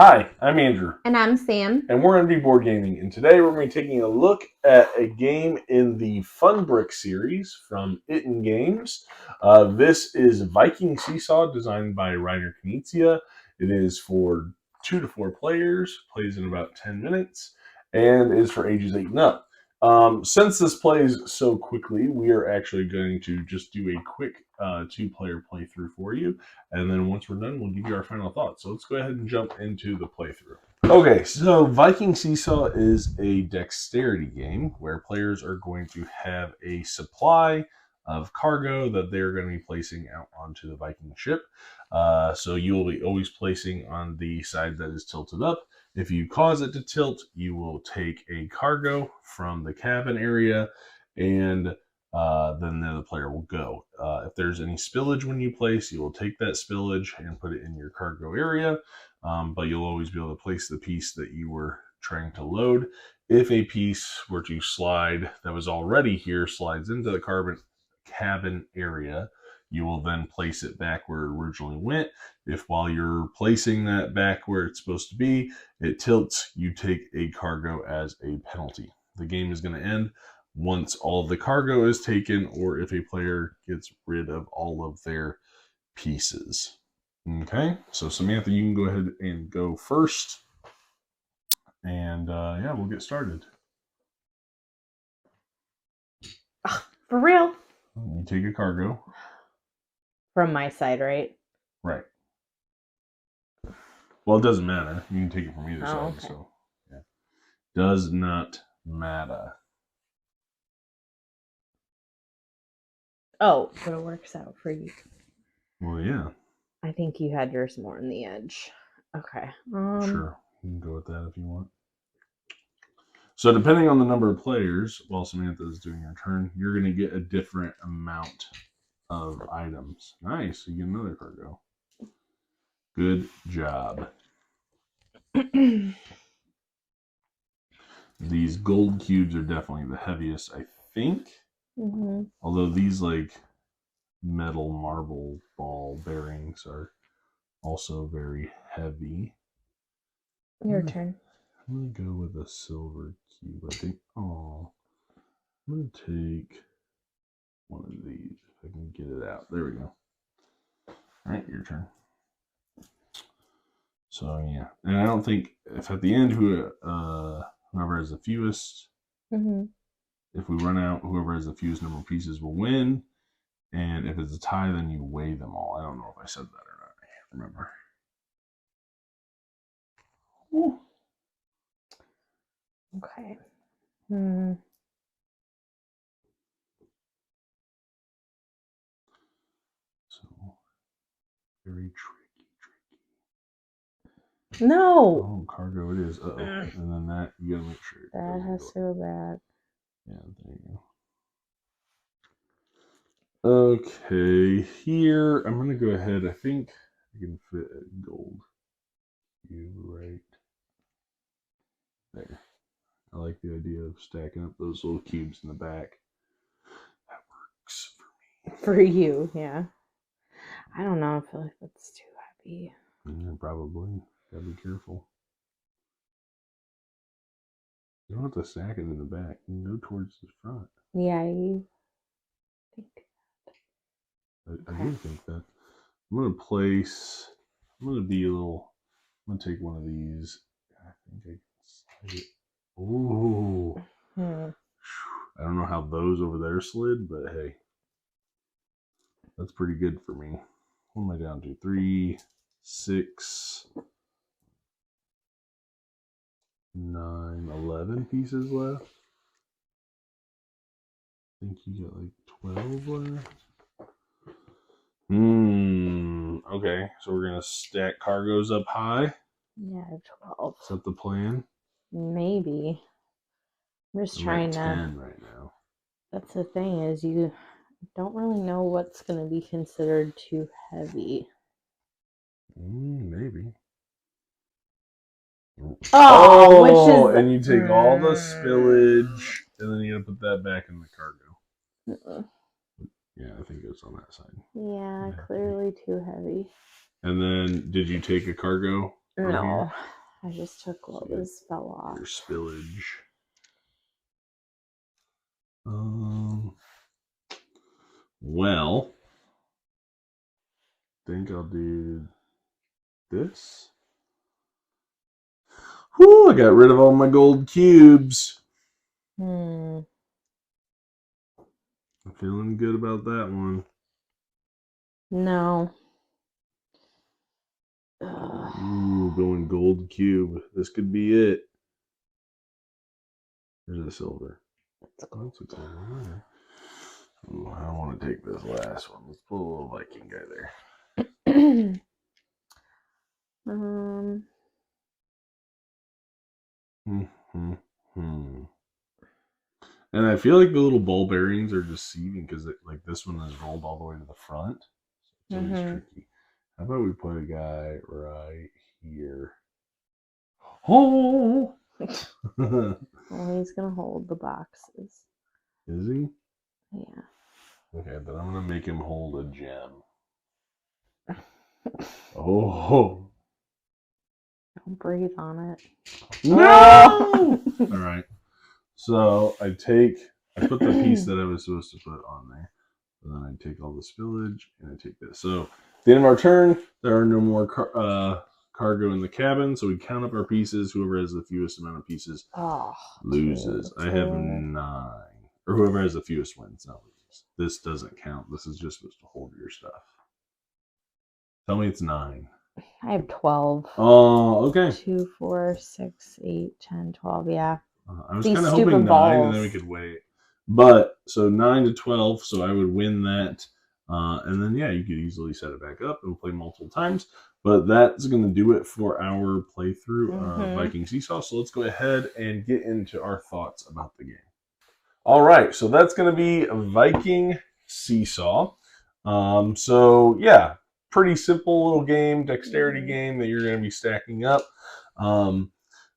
Hi, I'm Andrew. And I'm Sam. And we're MD Board Gaming. And today we're going to be taking a look at a game in the Fun Brick series from Itten Games. This is Viking Seesaw, designed by Reiner Knizia. It is for 2 to 4 players, plays in about 10 minutes, and is for ages 8 and up. Since this plays so quickly, we are actually going to just do a quick 2-player playthrough for you. And then once we're done, we'll give you our final thoughts. So let's go ahead and jump into the playthrough. Okay, so Viking Seesaw is a dexterity game where players are going to have a supply of cargo that they're going to be placing out onto the Viking ship. So you will be always placing on the side that is tilted up. If you cause it to tilt, you will take a cargo from the cabin area, and then the other player will go. If there's any spillage when you place, you will take that spillage and put it in your cargo area. But you'll always be able to place the piece that you were trying to load. If a piece were to slide that was already here, slides into the cabin area, you will then place it back where it originally went. If while you're placing that back where it's supposed to be, it tilts, you take a cargo as a penalty. The game is going to end once all of the cargo is taken, or if a player gets rid of all of their pieces. Okay, so Samantha, you can go ahead and go first. And yeah, we'll get started. For real? You take a cargo. From my side, right? Right. Well, it doesn't matter. You can take it from either side. Okay. So, yeah. Does not matter. Oh, but it works out for you. Well, yeah. I think you had yours more on the edge. Okay. Sure. You can go with that if you want. So depending on the number of players, while Samantha is doing her turn, you're going to get a different amount of items. Nice. You get another cargo. Good job. These gold cubes are definitely the heaviest, I think. Mm-hmm. Although these like metal marble ball bearings are also very heavy. Your turn. I'm gonna go with a silver cube. I think. Oh, I'm gonna take one of these if I can get it out. There we go. All right, your turn. So yeah, and I don't think if at the end whoever has the fewest, if we run out, whoever has the fewest number of pieces will win. And if it's a tie, then you weigh them all. I don't know if I said that or not. I can't remember. Ooh. Okay. Hmm. So very tricky. No. Oh, cargo it is. Uh-oh. And then that, you gotta make sure. That has to go back. Yeah, there you go. Okay, here, I'm gonna go ahead. I think I can fit a gold cube right there. I like the idea of stacking up those little cubes in the back. That works for me. For you, yeah. I don't know. I feel like that's too heavy. Yeah, probably. Gotta be careful. You don't have to stack it in the back. You can go towards the front. Yeah, you think I do think that. I'm gonna place. I'm gonna be a little. I'm gonna take one of these. I think I can slide it. Ooh. I don't know how those over there slid, but hey, that's pretty good for me. What am I down to? 3, 6, 9, 11 pieces left. I think you got like 12 left. Okay, so we're gonna stack cargoes up high. Yeah, 12. Is that the plan? Maybe. I'm just trying to. 10 right now. That's the thing, is you don't really know what's going to be considered too heavy. Maybe. Oh, which is, and you take all the spillage, and then you gotta put that back in the cargo. Yeah, I think it was on that side. Yeah, clearly too heavy. And then, did you take a cargo? from here? No, I just took what So fell off. your spillage. Well, I think I'll do this. Whew, I got rid of all my gold cubes. Hmm. I'm feeling good about that one. No. Ooh, going gold cube. This could be it. There's a silver. It's That's a gold one. Ooh, I don't want to take this last one. Let's put a little Viking guy there. um. Hmm. And I feel like the little ball bearings are deceiving because like this one is rolled all the way to the front. So it's always tricky. How about we put a guy right here? Oh! Well, he's gonna hold the boxes. Is he? Yeah. Okay, but I'm gonna make him hold a gem. Oh Don't breathe on it. no! All right. So I put the piece that I was supposed to put on there. And then I take all the spillage and I take this. So at the end of our turn, there are no more cargo in the cabin. So we count up our pieces. Whoever has the fewest amount of pieces loses. I have 9. Or whoever has the fewest wins, not loses. This doesn't count. This is just supposed to hold your stuff. Tell me it's 9. I have 12. Oh, okay. 2, 4, 6, 8, 10, 12. Yeah. I was These kind of stupid hoping 9, balls. and then we could wait. But so 9 to 12, so I would win that. And then, yeah, you could easily set it back up and play multiple times. But that's going to do it for our playthrough of Viking Seesaw. So let's go ahead and get into our thoughts about the game. All right, so that's going to be Viking Seesaw. So, yeah, pretty simple little game, dexterity game that you're going to be stacking up.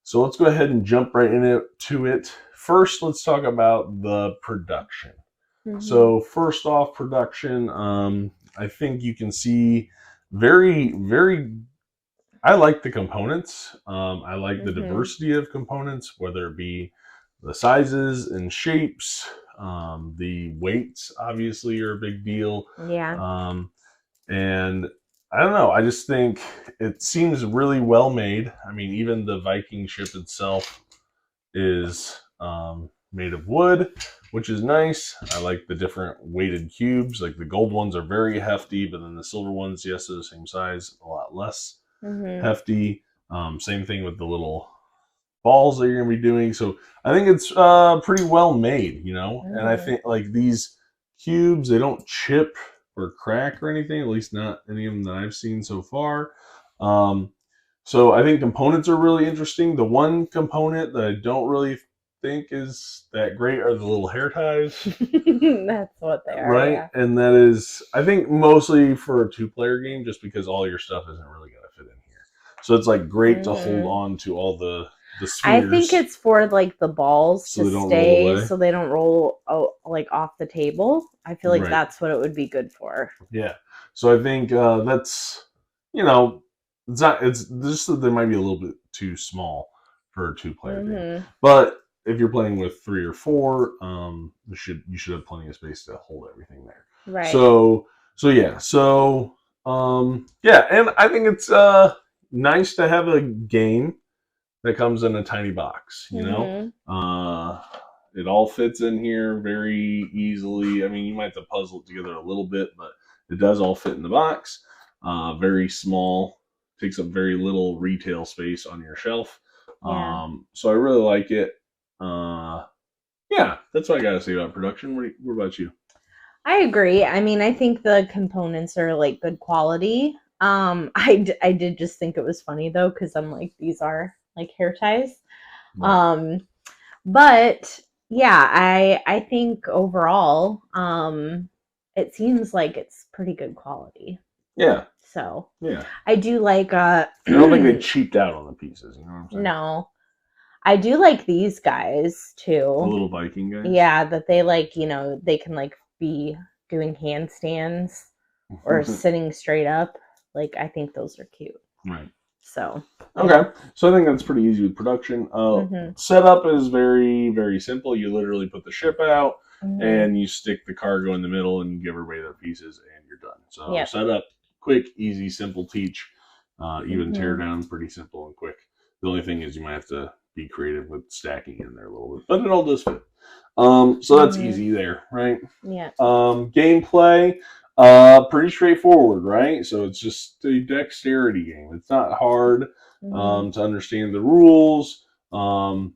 So let's go ahead and jump right into it. First, let's talk about the production. So first off, production, I think you can see very, very, I like the components. I like the diversity of components, whether it be the sizes and shapes. The weights obviously are a big deal. Yeah. And I don't know. I just think it seems really well made. I mean, even the Viking ship itself is made of wood, which is nice. I like the different weighted cubes. Like the gold ones are very hefty, but then the silver ones, yes, they're the same size, a lot less hefty. Same thing with the little balls that you're gonna be doing. So I think it's pretty well made, you know. And I think like these cubes, they don't chip or crack or anything. At least not any of them that I've seen so far. So I think components are really interesting. The one component that I don't really think is that great are the little hair ties. That's what they are, right? yeah. And that is, I think, mostly for a 2-player game, just because all your stuff isn't really going to fit in here. So it's like great to hold on to all the spheres. I think it's for like the balls So to they don't roll stay, away. so they don't roll like off the table. I feel like Right. that's what it would be good for. Yeah. So I think that's, you know, it's just that they might be a little bit too small for a 2-player game. But if you're playing with 3 or 4, you should have plenty of space to hold everything there. Right. So yeah. So yeah, and I think it's nice to have a game that comes in a tiny box, you know? It all fits in here very easily. I mean, you might have to puzzle it together a little bit, but it does all fit in the box. Very small, takes up very little retail space on your shelf. Yeah. So I really like it. Yeah, that's what I got to say about production. What about you? I agree. I mean, I think the components are like good quality. I did just think it was funny though, because I'm like, these are like hair ties. Right. But yeah, I think overall, it seems like it's pretty good quality. Yeah. So Yeah. I do like I don't think they cheaped out on the pieces, you know what I'm saying? No. I do like these guys too. The little Viking guys? Yeah, that they like, you know, they can like be doing handstands or sitting straight up. Like I think those are cute. Right. So yeah. Okay, so I think that's pretty easy with production. Mhm. Setup is very, very simple. You literally put the ship out Mhm. and you stick the cargo in the middle and give everybody their pieces, and you're done. So Yep. setup, quick, easy, simple teach. Even tear Mhm. down, pretty simple and quick. The only thing is you might have to be creative with stacking in there a little bit, but it all does fit. So that's Mhm. easy there, right? Yeah. Gameplay, pretty straightforward, right? So it's just a dexterity game. It's not hard Mhm. to understand the rules. Um,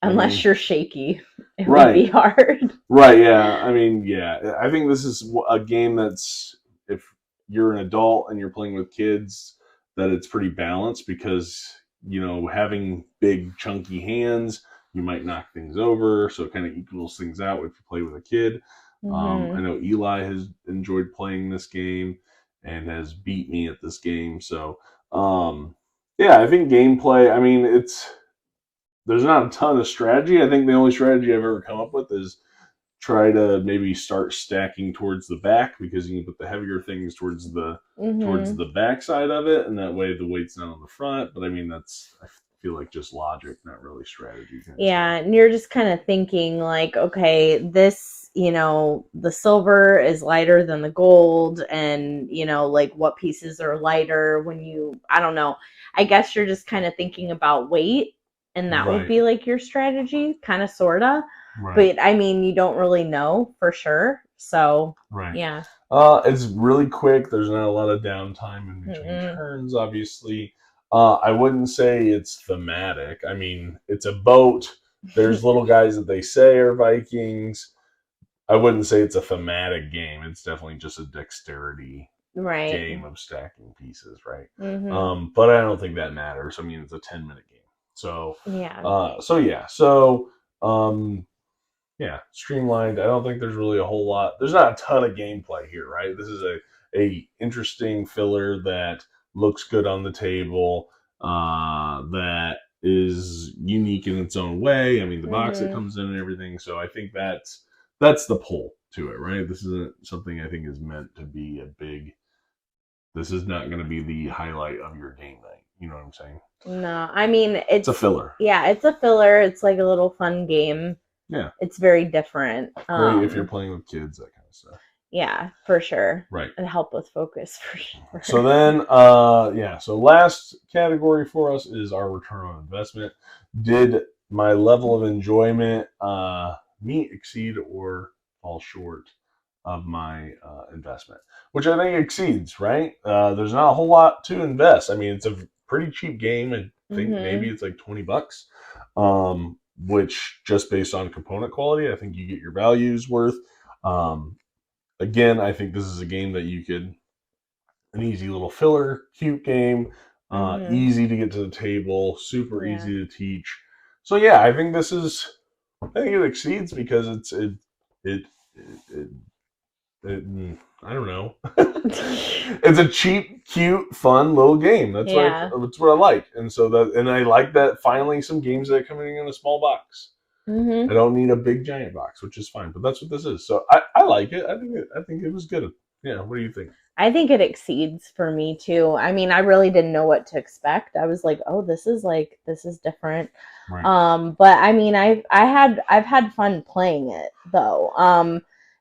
I Unless mean, you're shaky, it would be right, hard. right, yeah. I mean, yeah. I think this is a game that's if you're an adult and you're playing with kids, that it's pretty balanced because having big chunky hands, you might knock things over, so it kind of equals things out if you play with a kid. I Mhm. know Eli has enjoyed playing this game and has beat me at this game, so yeah, I think gameplay. I mean, there's not a ton of strategy. I think the only strategy I've ever come up with is try to maybe start stacking towards the back because you can put the heavier things towards Mhm. the back side of it, and that way the weight's not on the front. But I mean, that's I feel like just logic, not really strategy kind of stuff. Yeah, and you're just kind of thinking like, okay, this, the silver is lighter than the gold, and like what pieces are lighter when I don't know. I guess you're just kind of thinking about weight, and that would Right, be like your strategy, kind of sorta. right, But I mean, you don't really know for sure. So, right. yeah. It's really quick. There's not a lot of downtime in between Mm-mm. turns, obviously. I wouldn't say it's thematic. I mean, it's a boat. There's little guys that they say are Vikings. I wouldn't say it's a thematic game. It's definitely just a dexterity Right. game of stacking pieces, right? Mhm. But I don't think that matters. I mean, it's a 10-minute game. So, Yeah. yeah. So, um, yeah, streamlined. I don't think there's really a whole lot. There's not a ton of gameplay here, right? This is a interesting filler that looks good on the table. That is unique in its own way. I mean, the box that Mhm. comes in and everything. So I think that's the pull to it, right? This isn't something I think is meant to be a big. This is not going to be the highlight of your game night. You know what I'm saying? No, I mean It's a filler. yeah, it's a filler. It's like a little fun game. Yeah, It's very different. great if you're playing with kids, that kind of stuff. Yeah, for sure. Right. And help with focus for So sure. then, yeah. So last category for us is our return on investment. Did my level of enjoyment meet, exceed, or fall short of my investment? Which I think exceeds. Right? There's not a whole lot to invest. I mean, it's a pretty cheap game. I think maybe Mhm. it's like $20. Which just based on component quality, I think you get your values worth. Um, again, I think this is a game that you could an easy little filler, cute game, Mhm. easy to get to the table, super Yeah. easy to teach. So yeah, I think this is. I think it exceeds because it, it, I don't know. It's a cheap, cute, fun little game. Yeah. That's what I like, and I like that finally some games that are coming in a small box. I Mhm. don't need a big giant box, which is fine, but that's what this is. So I like it. I think it was good. Yeah. What do you think? I think it exceeds for me too. I mean, I really didn't know what to expect. I was like, "Oh, this is different." Right. But I mean, I've had fun playing it though.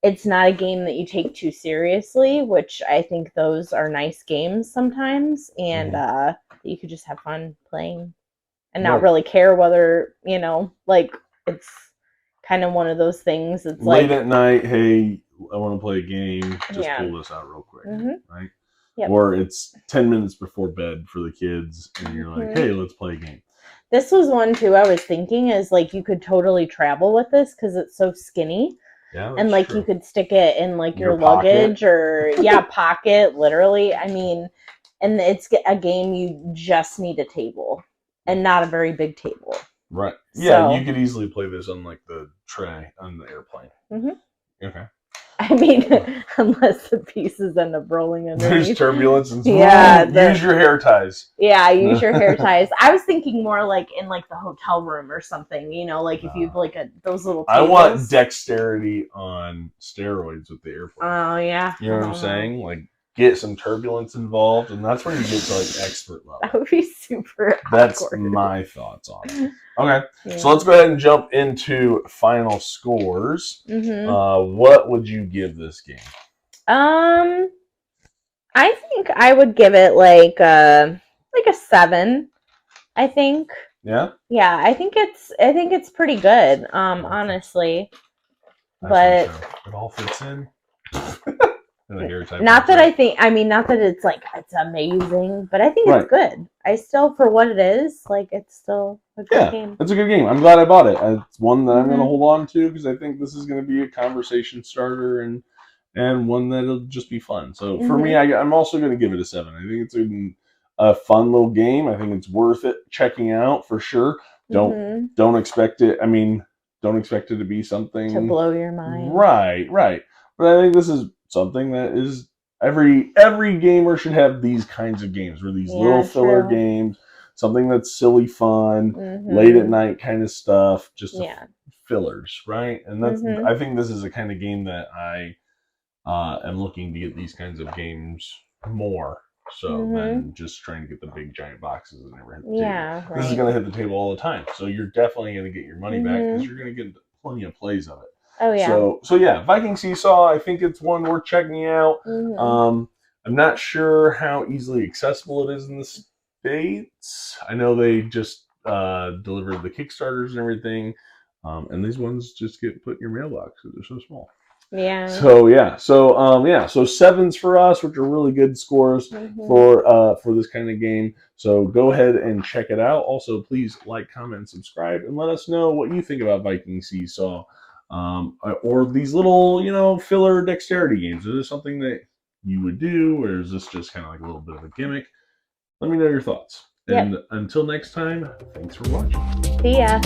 It's not a game that you take too seriously, which I think those are nice games sometimes, and Mm-hmm. you could just have fun playing and not Right. really care whether like it's kind of one of those things. It's Late like, at night, hey, I want to play a game. Just yeah, pull this out real quick, hmm, right? yep. Or it's 10 minutes before bed for the kids, and you're like, Hmm. hey, let's play a game. This was one too. I was thinking is like you could totally travel with this because it's so skinny, Yeah, and that's like you true. could stick it in like Your your pocket, luggage or yeah, pocket, literally. I mean, and it's a game you just need a table and not a very big table. right? Yeah, you So, could easily play this on like the tray on the airplane. mhm. Okay. I mean, unless the pieces end up rolling There's underneath. turbulence and Yeah, vroom, use your hair ties. yeah, use your hair ties. I was thinking more like in like the hotel room or something, like if you've like those little I want tables. dexterity on steroids with the airplane. Oh yeah, You know I what I'm don't know. saying? Like get some turbulence involved, and that's where you get to like expert That level. would be super That's awkward. my thoughts on it. Okay, so Yeah. let's go ahead and jump into final scores. What would you give this game? Um, I think I would give it like a 7. I think. Yeah, Yeah, I think it's pretty good. Honestly, I think but so. It all fits in. And a hair type not pops that I out. think. I mean, not that it's like it's amazing, but I think it's Right. good. I still, for what it is, like it's still a good Yeah, game. it's a good game. I'm glad I bought it. It's one that I'm going to Mhm. hold on to because I think this is going to be a conversation starter and one that'll just be fun. So for me, Mhm. I'm also going to give it a 7. I think it's a fun little game. I think it's worth it checking out for sure. Don't Mhm. don't expect it. I mean, don't expect it to be To something blow your mind. right. But I think this is something that is every gamer should have these kinds of games, where these little Yeah, filler true. games, something that's silly fun, late at Mhm. night kind of stuff, just Yeah. fillers, right? And Mhm. I think this is the kind of game that I am looking to get these kinds of games more so Mhm. than just trying to get the big giant boxes that never hit the table. Yeah. This is Right. going to hit the table all the time, so you're definitely going to get your money back because Mhm. you're going to get plenty of plays of it. Oh yeah. So yeah, Viking Seesaw. I think it's one worth checking out. Mhm. Um, I'm not sure how easily accessible it is in the states. I know they just delivered the Kickstarters and everything, and these ones just get put in your mailbox because they're so small. Yeah. So sevens for us, which are really good scores Mhm. for this kind of game. So go ahead and check it out. Also, please like, comment, and subscribe, and let us know what you think about Viking Seesaw, or these little filler dexterity games. Is this something that you would do, or is this just kind of like a little bit of a gimmick? Let me know your thoughts. Yep. And until next time, thanks for watching. See ya.